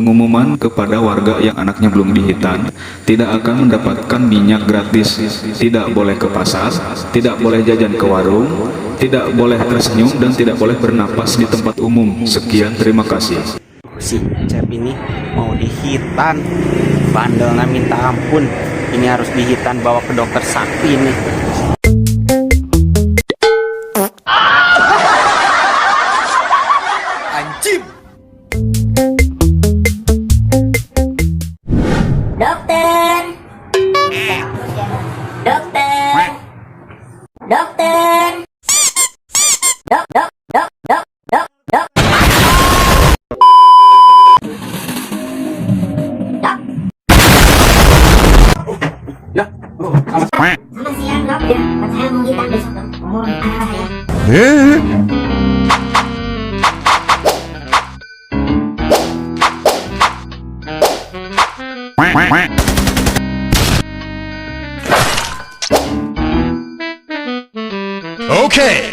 Pengumuman kepada warga yang anaknya belum dihitan, tidak akan mendapatkan minyak gratis, tidak boleh ke pasar, tidak boleh jajan ke warung, tidak boleh tersenyum, dan tidak boleh bernapas di tempat umum. Sekian, terima kasih. Si Cep ini mau dihitan, bandelnya minta ampun. Ini harus dihitan, bawa ke dokter sakti nih. Anjing. Dokter, dokter, dokter, dok, dok, dok, dok, dok, dok, dok. Ya, Selamat siang dok, ya, saya mau hitam besok dok. Oh, saya. Okay.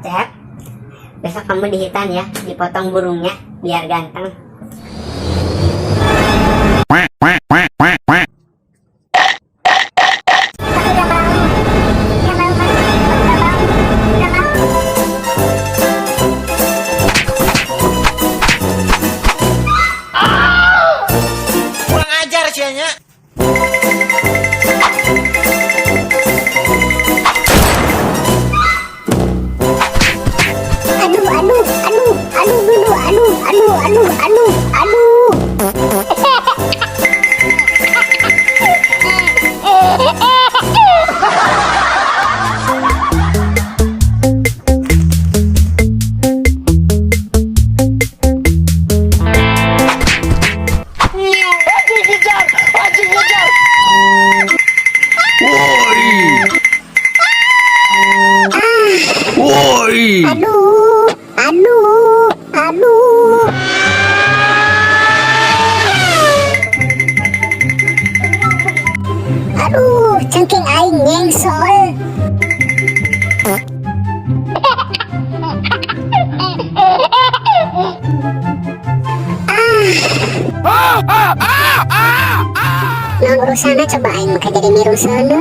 Cep, besok kamu dihitan ya, dipotong burungnya biar ganteng. Kurang ajar sianya. Aduh, cengking aing nyengsol. Nah, urusana coba aing maka jadi miru sana.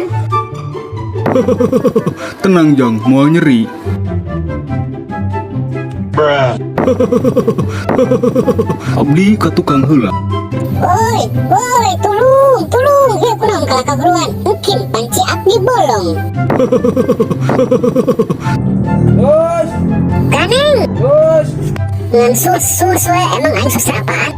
Tenang Jang, mau nyeri. Abdi ke tukang heula. Woi, woi, tolong, ya kurang kalah kageruan. Mungkin panci abdi bolong. Bos, Kaneng, bos. dengan sus we, emang aing susah apaan?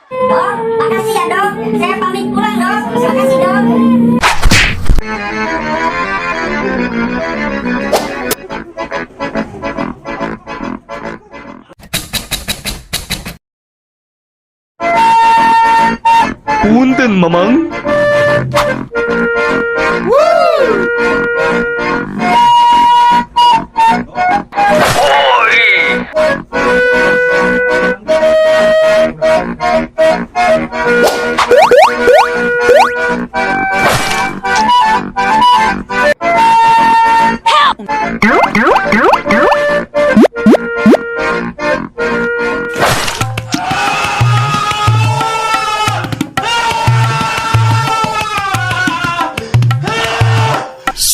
Dok, makasih ya dok. Saya pamit pulang dok. Makasih dok. Punten, Mamang.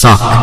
Sok